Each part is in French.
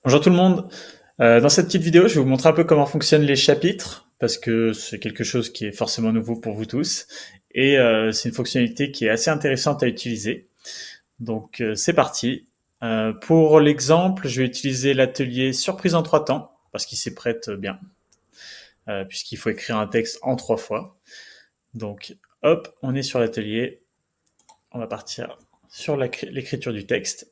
Bonjour tout le monde. Dans cette petite vidéo, je vais vous montrer un peu comment fonctionnent les chapitres, parce que c'est quelque chose qui est forcément nouveau pour vous tous, et c'est une fonctionnalité qui est assez intéressante à utiliser. Donc c'est parti. Pour l'exemple, je vais utiliser l'atelier surprise en 3 temps, parce qu'il s'y prête bien, puisqu'il faut écrire un texte en 3 fois. Donc hop, on est sur l'atelier, on va partir sur l'écriture du texte.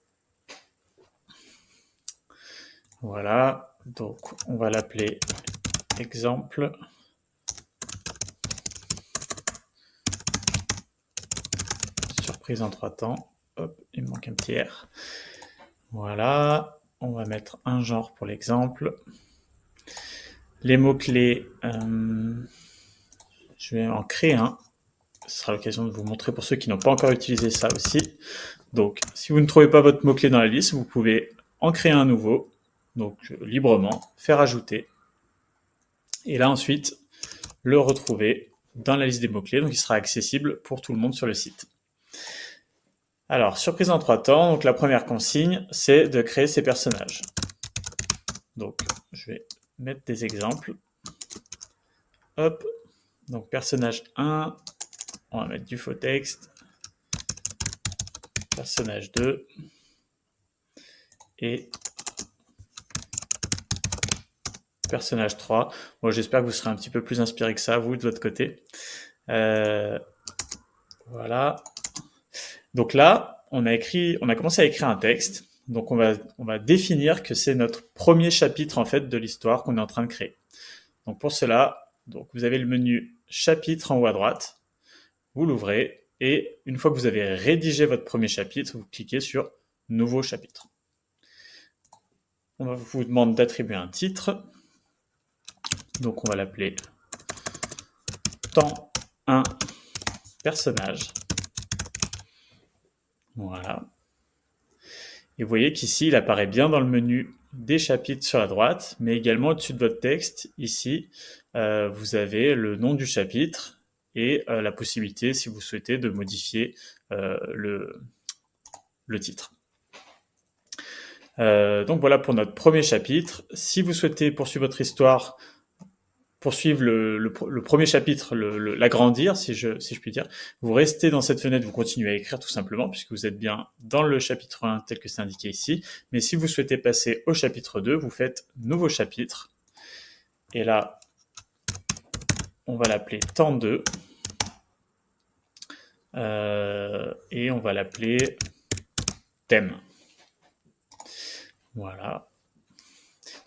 Voilà, donc on va l'appeler exemple. Surprise en 3 temps. Hop, il me manque un petit R. Voilà, on va mettre un genre pour l'exemple. Les mots-clés, je vais en créer un. Ce sera l'occasion de vous montrer pour ceux qui n'ont pas encore utilisé ça aussi. Donc, si vous ne trouvez pas votre mot-clé dans la liste, vous pouvez en créer un nouveau, donc librement, faire ajouter. Et là, ensuite, le retrouver dans la liste des mots-clés, donc il sera accessible pour tout le monde sur le site. Alors, surprise en 3 temps, donc la première consigne, c'est de créer ses personnages. Donc, je vais mettre des exemples. Hop, donc personnage 1, on va mettre du faux texte. Personnage 2, et personnage 3. Bon, j'espère que vous serez un petit peu plus inspiré que ça, vous, de votre côté. Voilà. Donc là, on a commencé à écrire un texte. Donc on va définir que c'est notre premier chapitre en fait de l'histoire qu'on est en train de créer. Donc pour cela, donc vous avez le menu chapitre en haut à droite. Vous l'ouvrez et une fois que vous avez rédigé votre premier chapitre, vous cliquez sur nouveau chapitre. On vous demande d'attribuer un titre. Donc on va l'appeler temps 1 personnage. Voilà. Et vous voyez qu'ici, il apparaît bien dans le menu des chapitres sur la droite, mais également au-dessus de votre texte, ici, vous avez le nom du chapitre et la possibilité, si vous souhaitez, de modifier le titre. Donc voilà pour notre premier chapitre. Si vous souhaitez poursuivre votre histoire, poursuivre le premier chapitre, l'agrandir, si je puis dire, vous restez dans cette fenêtre, vous continuez à écrire tout simplement, puisque vous êtes bien dans le chapitre 1 tel que c'est indiqué ici. Mais si vous souhaitez passer au chapitre 2, vous faites nouveau chapitre. Et là, on va l'appeler temps 2. Et on va l'appeler thème. Voilà.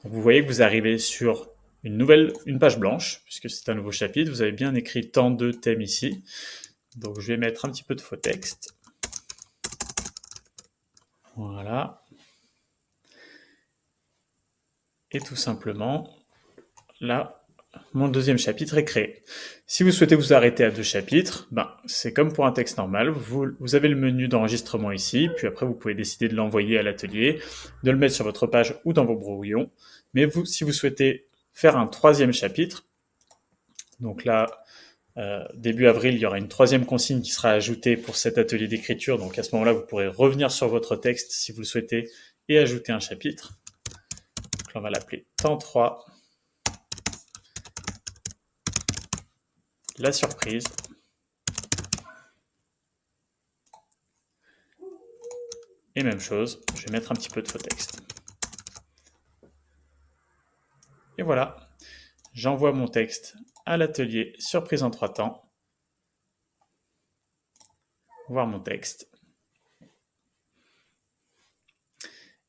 Donc vous voyez que vous arrivez sur une page blanche, puisque c'est un nouveau chapitre. Vous avez bien écrit temps 2 thème ici. Donc je vais mettre un petit peu de faux texte. Voilà. Et tout simplement, là, mon deuxième chapitre est créé. Si vous souhaitez vous arrêter à 2 chapitres, c'est comme pour un texte normal. Vous avez le menu d'enregistrement ici, puis après vous pouvez décider de l'envoyer à l'atelier, de le mettre sur votre page ou dans vos brouillons. Mais si vous souhaitez faire un 3e chapitre, donc là, début avril, il y aura une 3e consigne qui sera ajoutée pour cet atelier d'écriture. Donc à ce moment-là, vous pourrez revenir sur votre texte si vous le souhaitez et ajouter un chapitre. Donc là, on va l'appeler temps 3. La surprise. Et même chose, je vais mettre un petit peu de faux texte. Et voilà, j'envoie mon texte à l'atelier surprise en 3 temps. Voir mon texte.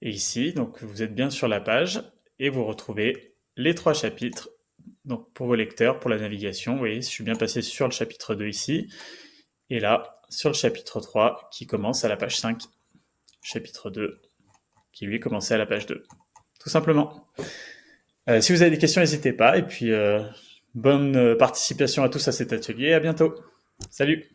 Et ici, donc vous êtes bien sur la page et vous retrouvez les 3 chapitres. Donc pour vos lecteurs, pour la navigation, vous voyez, je suis bien passé sur le chapitre 2 ici. Et là, sur le chapitre 3 qui commence à la page 5. Chapitre 2 qui lui commençait à la page 2. Tout simplement. Si vous avez des questions, n'hésitez pas. Et puis, bonne participation à tous à cet atelier. À bientôt. Salut!